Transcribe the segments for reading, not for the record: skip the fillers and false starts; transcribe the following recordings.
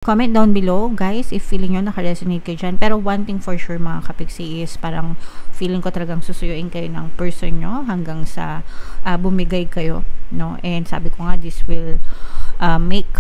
Comment down below, guys, if feeling nyo naka-resonate kayo dyan. Pero one thing for sure, mga kapiksi, is parang feeling ko talagang susuyuin kayo ng person nyo hanggang sa bumigay kayo, no? And sabi ko nga, this will make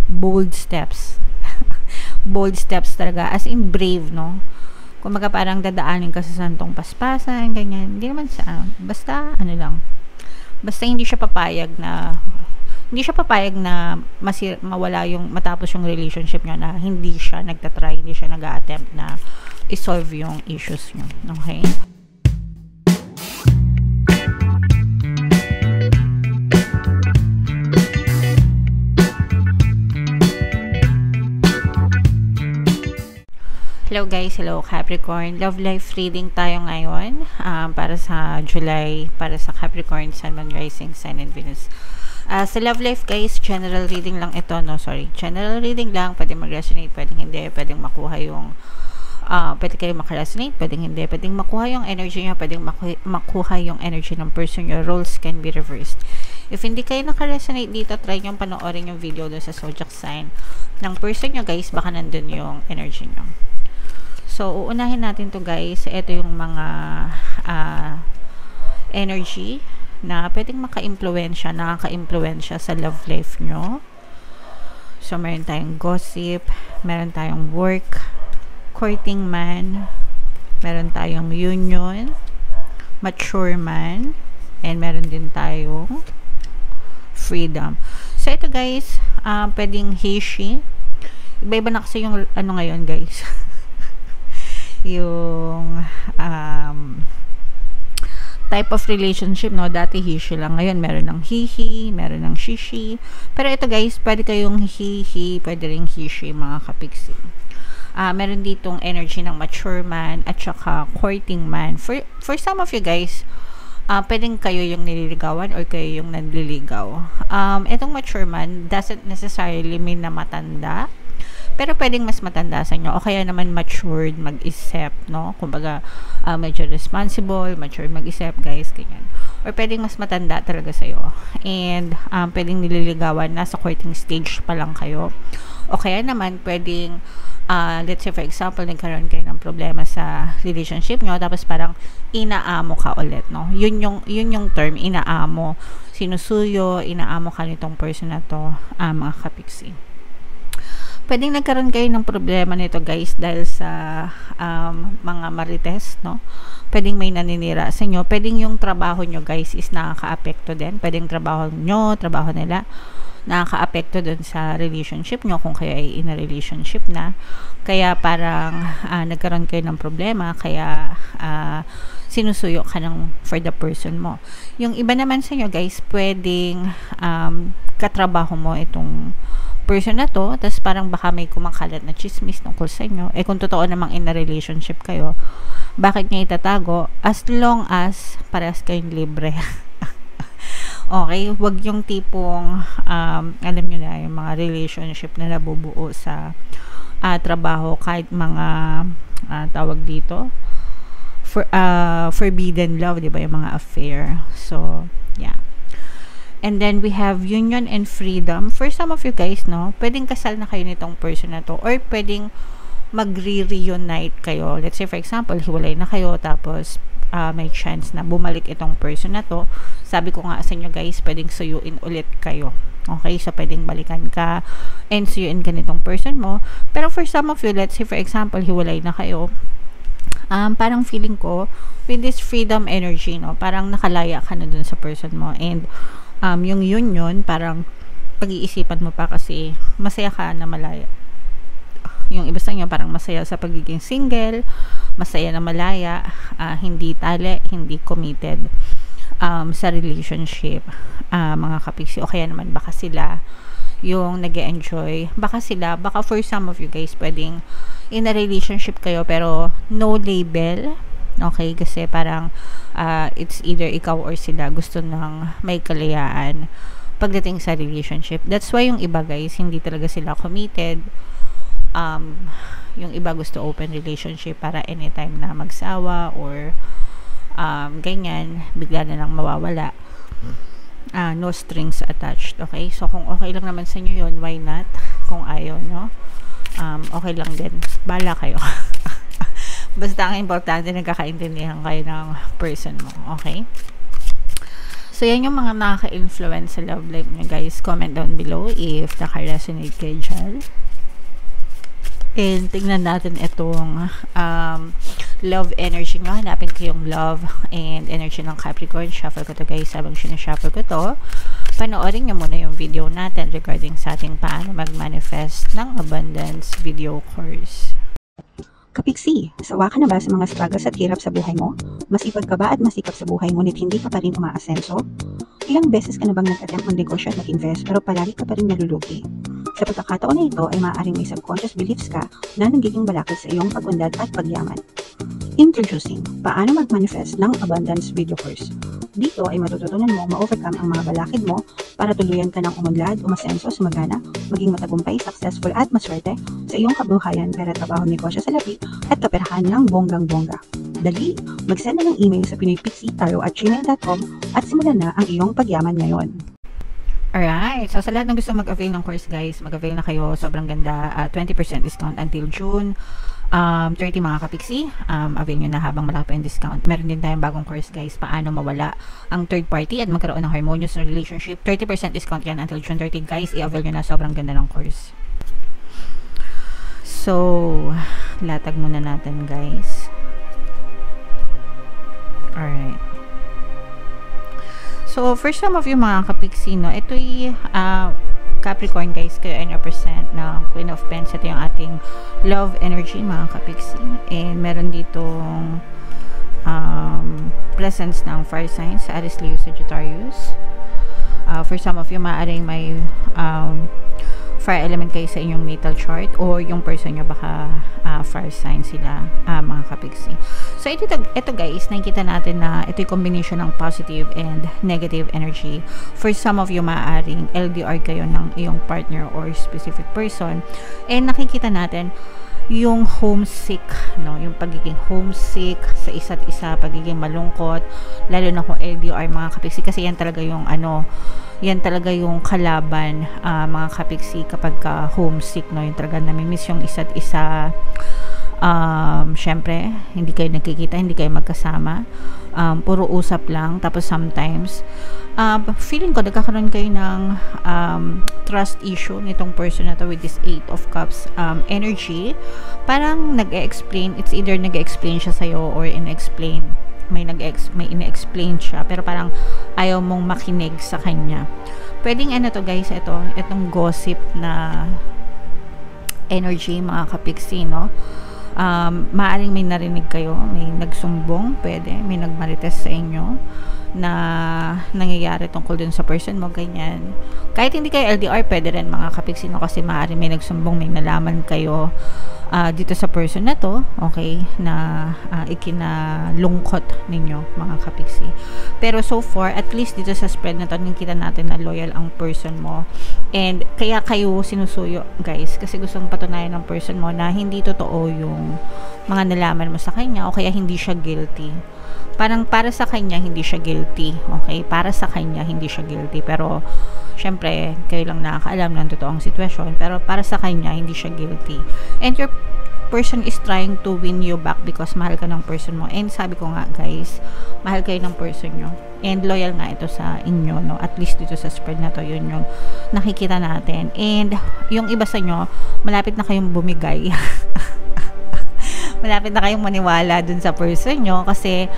bold steps. Bold steps talaga. As in brave, no? Kumbaga parang dadaanin ka sa santong paspasan, ganyan. Hindi naman sa, basta, ano lang. Basta hindi siya papayag na mawala yung matapos yung relationship nyo, na hindi siya nagtatry, hindi siya nag-a-attempt na i-solve yung issues nyo. Okay? Hello guys, hello Capricorn. Love life reading tayo ngayon para sa July, para sa Capricorn, Sun, Moon, Rising, Sun, and Venus. Sa love life guys, general reading lang ito, no? Sorry. General reading lang, pwedeng mag-resonate, pwedeng hindi, pwedeng makuha yung pwede kayo makaresonate, pwedeng hindi, pwedeng makuha yung energy nyo, pwedeng makuha yung energy ng person nyo. Roles can be reversed. If hindi kayo nakaresonate dito, try nyo panoorin yung video doon sa zodiac sign ng person nyo guys, baka nandun yung energy nyo. So, uunahin natin to guys. Ito yung mga energy na pwedeng nakaka-impluensya sa love life nyo. So, meron tayong gossip, meron tayong work, courting man, meron tayong union, mature man, and meron din tayong freedom. So, ito guys, pwedeng he, she. Iba-iba na kasi yung ano ngayon guys. Yung type of relationship, no? Dati he, she lang. Ngayon, meron ng he, meron ng she. Pero ito guys, pwede kayong he, pwede rin he, she, mga kapiksi. Meron ditong energy ng mature man at saka courting man. For some of you guys, pwedeng kayo yung nililigawan or kayo yung nanliligaw. Itong mature man doesn't necessarily mean na matanda. Pero pwedeng mas matanda sa inyo o kaya naman matured mag-isip, no? Kumbaga, medyo responsible, matured mag-isip, guys, ganyan. Or pwedeng mas matanda talaga sa'yo. And, pwedeng nililigawan, nasa courting stage pa lang kayo. O kaya naman, pwedeng, let's say for example, nagkaroon kayo ng problema sa relationship nyo, tapos parang inaamo ka ulit, no? Yun yung term, inaamo. Sinusuyo, inaamo ka nitong person na to, mga kapiksi. Pwedeng nagkaroon kayo ng problema nito guys dahil sa mga marites, no? Pwedeng may naninira sa inyo. Pwedeng yung trabaho nyo guys is nakaka-apekto din. Pwedeng trabaho nyo, trabaho nila, nakaka-apekto dun sa relationship nyo kung kayo ay in a relationship na. Kaya parang nagkaroon kayo ng problema, kaya sinusuyo ka for the person mo. Yung iba naman sa inyo guys, pwedeng katrabaho mo itong person na to, tapos parang baka may kumakalat na chismis tungkol sa inyo. Kung totoo namang in a relationship kayo, bakit niya itatago? As long as parehas kayong libre. Okay? Wag yung tipong alam nyo na, yung mga relationship na nabubuo sa trabaho, kahit mga tawag dito forbidden love, di ba? Yung mga affair. So, yeah. And then we have union and freedom. For some of you guys, no, pwedeng kasal na kayo nitong person na to, or pwedeng magre-reunite kayo. Let's say for example, hiwalay na kayo, tapos may chance na bumalik itong person na to. Sabi ko nga sa inyo guys, pwedeng suyuin ulit kayo. Okay, so pwedeng balikan ka and suyuin ka nitong person mo. Pero for some of you, let's say for example, hiwalay na kayo, parang feeling ko with this freedom energy, no, parang nakalaya ka na dun sa person mo, and yung union, parang pag-iisipan mo pa kasi masaya ka na malaya. Yung iba sa inyo parang masaya sa pagiging single, masaya na malaya, hindi tali, hindi committed sa relationship, mga kapiksi. O kaya naman baka sila yung nag-enjoy, baka for some of you guys, pwedeng in a relationship kayo pero no label. Okay, kasi parang it's either ikaw or sila gusto ng may kalayaan pagdating sa relationship. That's why yung iba guys, hindi talaga sila committed. Yung iba gusto open relationship para anytime na magsawa or ganyan, bigla na lang mawawala. No strings attached. Okay, so kung okay lang naman sa inyo yun, why not? kung ayaw nyo. Okay lang din. Bala kayo. Basta ang importante, nagkakaintindihan kayo ng person mo. Okay? So, yan yung mga nakaka-influence sa love life nyo, guys. Comment down below if naka-resonate kayo dyan. And tingnan natin itong love energy nga. Hanapin ko yung love and energy ng Capricorn. Shuffle ko to, guys. Habang sinashuffle ko to, panoorin nyo muna yung video natin regarding sa ating paano mag-manifest ng abundance video course. Kapiksi, sawa ka na ba sa mga struggles at hirap sa buhay mo? Masipag ka ba at masikap sa buhay ngunit hindi ka pa rin umaasenso? Ilang beses ka na bang nag-attempt mag-negosyo at mag-invest pero palagi ka pa rin nalulugi? Sa pagkakataon na ito ay maaaring may subconscious beliefs ka na nagiging balakid sa iyong pag-unlad at pagyaman. Introducing, paano mag-manifest ng abundance video course. Dito ay matututunan mo ma-overcome ang mga balakid mo para tuluyan ka ng umunlad, umasenso, sumagana, maging matagumpay, successful at maswerte sa iyong kabuhayan, pera, trabaho, negosyo, salapi at kaperahan ng bonggang-bongga. Dali, mag-send na ng email sa pinoypixie@gmail.com at simulan na ang iyong pagyaman ngayon. Alright, so sa lahat ng gusto mag-avail ng course, guys, mag-avail na kayo. Sobrang ganda. 20% discount until June 30, mga kapiksi. Avail nyo na habang malaki pa yung discount. Meron din tayong bagong course, guys, paano mawala ang third party at magkaroon ng harmonious relationship. 30% discount yan until June 30, guys. I-avail nyo na. Sobrang ganda ng course. So, latag muna natin, guys. Alright. So, for some of you mga kapiksi, no, ito'y Capricorn, guys, kayo ay represent ng Queen of Pens. Ito yung ating love energy, mga kapiksi. And meron ditong presence ng fire signs, Aries, Leo, Sagittarius. For some of you, maaaring may fire element kayo sa inyong natal chart or yung person nyo baka fire sign sila, mga kapiksi. So ito guys, nakikita natin na ito yung combination ng positive and negative energy. For some of you, maaaring LDR kayo ng iyong partner or specific person, and nakikita natin yung homesick, no, yung pagiging homesick sa isa't isa, pagiging malungkot, lalo na kung LDR, mga kapiksi, kasi yan talaga yung yan talaga yung kalaban, mga kapiksi, kapag homesick, no, yung talaga namimiss yung isa't isa. Syempre, hindi kayo nagkikita, hindi kayo magkasama, puro usap lang, tapos sometimes feeling ko nagkakaroon kayo ng trust issue nitong person na to with this 8 of Cups energy. Parang nag-e-explain, it's either nag-e-explain siya sa'yo or in-explain, may ine-explain siya, pero parang ayaw mong makinig sa kanya. Pwedeng ano to, guys, itong gossip na energy, mga kapiksi, no? Maaring may narinig kayo, may nagsumbong, pwede, may nagmarites sa inyo na nangyayari tungkol dun sa person mo, ganyan. Kahit hindi kayo LDR, pwede rin, mga kapiksi, no? Kasi maaring may nagsumbong, may nalaman kayo dito sa person na to, okay, na ikinalungkot ninyo, mga kapiksi. Pero so far, at least dito sa spread na to, nakikita natin na loyal ang person mo. And kaya kayo sinusuyo, guys, kasi gustong patunayan ng person mo na hindi totoo yung mga nalaman mo sa kanya, o kaya hindi siya guilty. Parang para sa kanya, hindi siya guilty. Okay? Para sa kanya, hindi siya guilty. Pero, syempre, kayo lang nakakaalam ng totoong sitwasyon. Pero para sa kanya, hindi siya guilty. And your person is trying to win you back because mahal ka ng person mo. And sabi ko nga, guys, mahal kayo ng person nyo. And loyal nga ito sa inyo, no? At least dito sa spread na to, yun yung nakikita natin. And yung iba sa nyo, malapit na kayong bumigay. Malapit na kayong maniwala dun sa person nyo kasi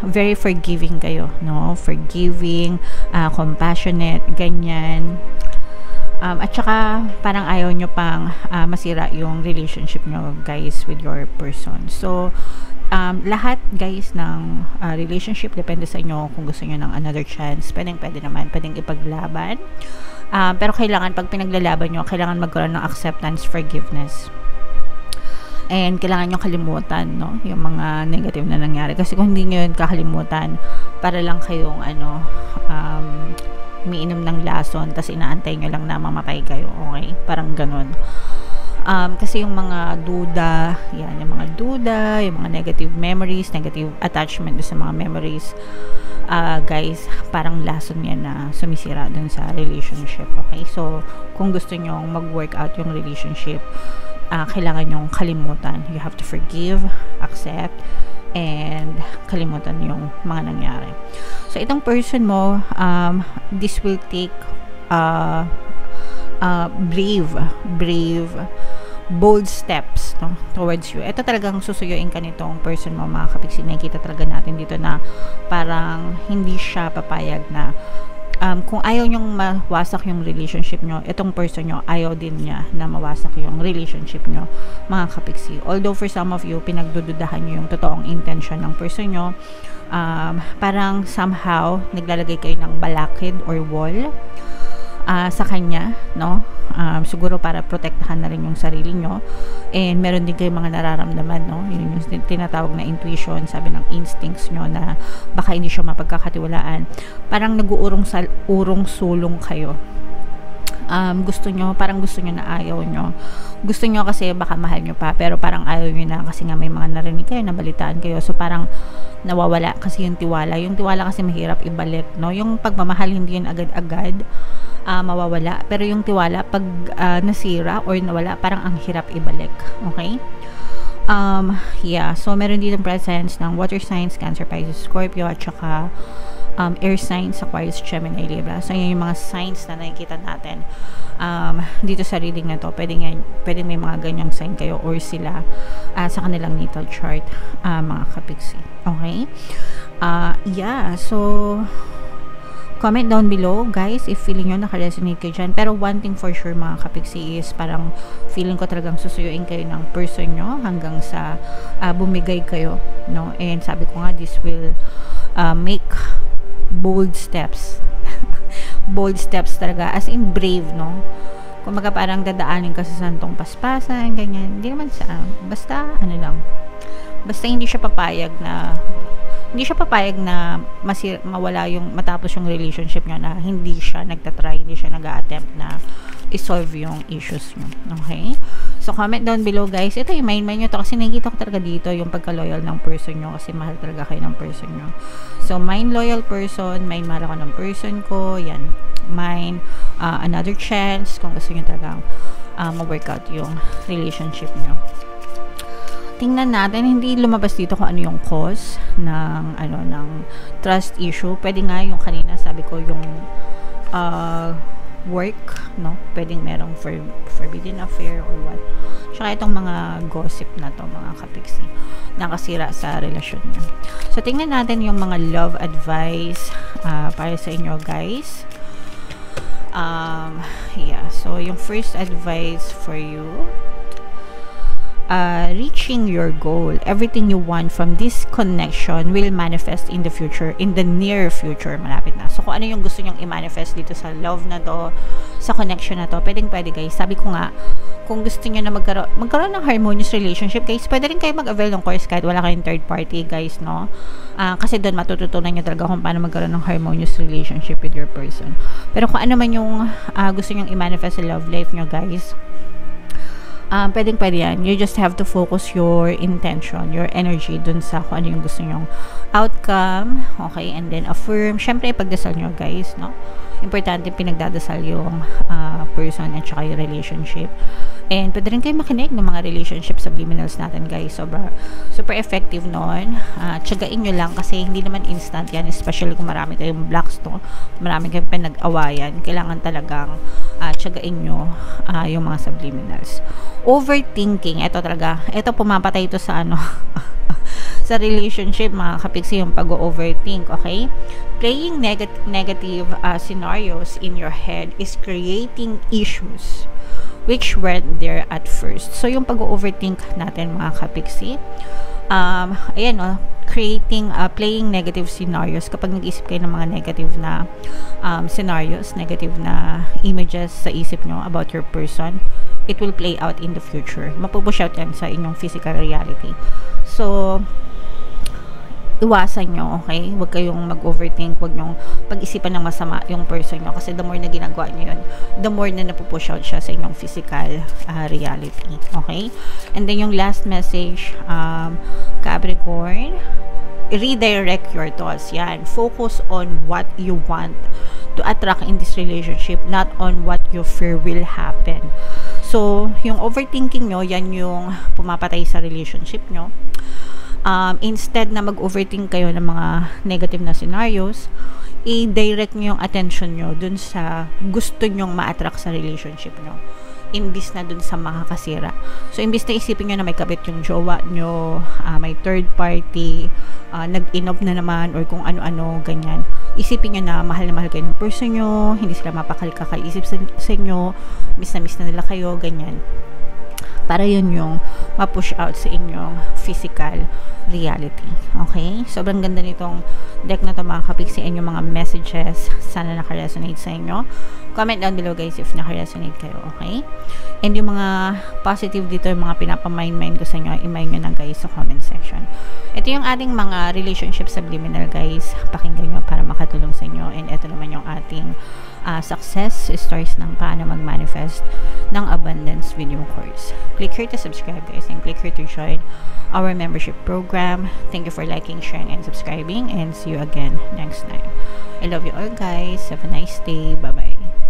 very forgiving kayo, no? Forgiving, compassionate, ganyan. At saka parang ayaw nyo pang masira yung relationship nyo, guys, with your person. So, lahat, guys, ng relationship depende sa inyo kung gusto nyo ng another chance. Pwede naman, pwedeng ipaglaban. Pero kailangan, pag pinaglalaban nyo, kailangan magkaroon ng acceptance, forgiveness. And kailangan nyo kalimutan, no, yung mga negative na nangyari. Kasi kung hindi nyo yun kakalimutan, para lang kayong umiinom ng lason, tas inaantay nyo lang na mamatay kayo, okay? Parang ganun. Kasi yung mga duda, yan, yung mga duda, yung mga negative memories, negative attachment sa mga memories, guys, parang lason yan na sumisira dun sa relationship. Okay, so kung gusto nyo mag-work out yung relationship, kailangan nyong kalimutan. You have to forgive, accept, and kalimutan yung mga nangyari. So itong person mo, this will take brave, bold steps, no, towards you. Ito talagang susuyuin ka nitong person mo, mga kapiksi. Nakikita talaga natin dito na parang hindi siya papayag na kung ayaw nyong mawasak yung relationship nyo, itong person nyo, ayaw din niya na mawasak yung relationship nyo, mga kapiksi. Although for some of you, pinagdududahan nyo yung totoong intention ng person nyo, parang somehow naglalagay kayo ng balakid or wall sa kanya, no? Siguro para protektahan na rin yung sarili nyo, and meron din kayong mga nararamdaman, no? Yun yung tinatawag na intuition, sabi ng instincts nyo na baka hindi siya mapagkakatiwalaan. Parang urong sulong kayo. Gusto nyo na ayaw nyo. Gusto nyo kasi baka mahal nyo pa, pero parang ayaw nyo na kasi nga may mga narinig kayo, nabalitaan kayo. So parang nawawala kasi yung tiwala. Yung tiwala kasi mahirap ibalik, no? Yung pagmamahal hindi yun agad-agad mawawala, pero yung tiwala pag nasira or nawala, parang ang hirap ibalik. Okay? Yeah, so meron dito presence ng water signs, Cancer, Pisces, Scorpio, at saka air signs, Aquarius, Gemini, Libra. So yun yung mga signs na nakikita natin dito sa reading na to. Pwedeng may mga ganyang sign kayo or sila sa kanilang natal chart, mga kapiksi. Okay? Yeah, so comment down below, guys, if feeling nyo naka-resonate kayo dyan. Pero one thing for sure, mga kapiksi, is parang feeling ko talagang susuyuin kayo ng person nyo hanggang sa bumigay kayo, no? And sabi ko nga, this will make bold steps. Bold steps talaga, as in brave, no? Kumaga parang dadaanin ka sa santong paspasan, ganyan. Hindi naman basta basta hindi siya papayag na mawala matapos yung relationship nyo, na hindi siya nagtatry, hindi siya nag-a-attempt na i-solve yung issues nyo. Okay? So, comment down below, guys. Ito yung main nyo to, kasi nakikita ko talaga dito yung pagka-loyal ng person nyo, kasi mahal talaga kayo ng person nyo. So, mine loyal person, mine mahal ako ng person ko, yan. Mine, another chance, kung gusto nyo talagang ma-workout yung relationship nyo. Tingnan natin, hindi lumabas dito kung ano yung cause ng trust issue. Pwede nga yung kanina sabi ko yung work, no? Pwedeng merong forbidden affair or what. Tsaka itong mga gossip na to, mga kapiksi, nakasira sa relasyon niya. So tingnan natin yung mga love advice para sa inyo, guys. Yeah, so yung first advice for you, reaching your goal, everything you want from this connection will manifest in the future, in the near future. Malapit na. So kung ano yung gusto nyong i-manifest dito sa love na to, sa connection na to, pwede, guys. Sabi ko nga, kung gusto nyo na magkaroon ng harmonious relationship, guys, pwede rin kayo mag-avail ng course kahit wala kayong third party, guys, no? Kasi doon matututunan nyo talaga kung paano magkaroon ng harmonious relationship with your person. Pero kung ano man yung gusto nyong i-manifest sa love life nyo, guys, pwede yan. You just have to focus your intention, your energy dun sa kung ano yung gusto nyong outcome. Okay? And then affirm. Syempre, ipagdasal nyo, guys, no? Importante pinagdadasal yung person at saka yung relationship. And pwede rin kayo makinig ng mga relationship subliminals natin, guys. Super effective nun. Tiyagain nyo lang kasi hindi naman instant yan, especially kung marami kayong blocks, no? Marami kayong pinag-awayan. Kailangan talagang tiyagain nyo yung mga subliminals. Overthinking, ito pumapatay ito sa sa relationship, mga kapiksi, yung pag-overthink. Okay? Playing negative scenarios in your head is creating issues which weren't there at first. So yung pag-overthink natin, mga kapiksi, ayan, playing negative scenarios. Kapag nag-isip kayo ng mga negative na scenarios, negative na images sa isip nyo about your person, it will play out in the future. Mapupush out yan sa inyong physical reality. So iwasan nyo, okay? Huwag kayong mag-overthink, huwag nyong pag-isipan ng masama yung person nyo, kasi the more na ginagawa nyo yun, the more na napupush out siya sa inyong physical reality, okay? And then yung last message, Capricorn, redirect your thoughts. Yan. Focus on what you want to attract in this relationship, not on what you fear will happen. So, yung overthinking nyo, yan yung pumapatay sa relationship nyo. Instead na mag-overthink kayo ng mga negative na scenarios, i-direct nyo yung attention nyo dun sa gusto nyong ma-attract sa relationship nyo, imbis na dun sa makakasira. So, imbis na isipin nyo na may kabit yung jowa nyo, may third party, nag-inob na naman, or kung ano-ano, ganyan. Isipin nyo na mahal kayo ng person nyo, hindi sila mapakal-kakaisip sa inyo, miss na nila kayo, ganyan. Para yun yung ma-push out sa inyong physical reality. Okay? Sobrang ganda nitong deck na to, mga kapiksi, inyong mga messages. Sana naka-resonate sa inyo. Comment down below guys if naka-resonate kayo. Okay? And yung mga positive dito, yung mga pinapamind ko sa inyo, i-mind nyo na guys sa comment section. Ito yung ating mga relationship subliminal guys. Pakinggan nyo para makatulong sa inyo. And ito naman yung ating success stories ng paano mag-manifest ng abundance video course. Click here to subscribe guys, and click here to join our membership program. Thank you for liking, sharing, and subscribing, and see you again next time. I love you all guys. Have a nice day. Bye bye.